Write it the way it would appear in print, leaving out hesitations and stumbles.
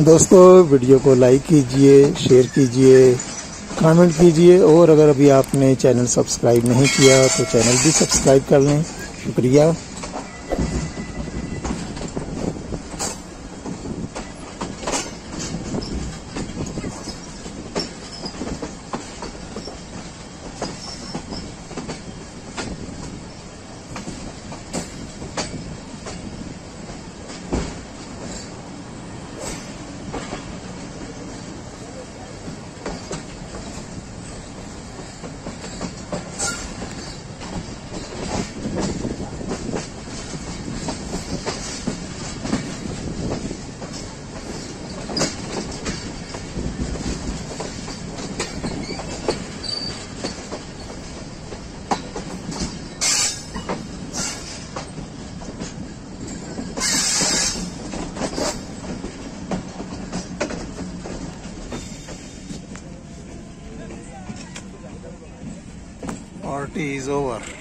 दोस्तों वीडियो को लाइक कीजिए, शेयर कीजिए, कमेंट कीजिए और अगर अभी आपने चैनल सब्सक्राइब नहीं किया तो चैनल भी सब्सक्राइब कर लें। शुक्रिया। Party is over.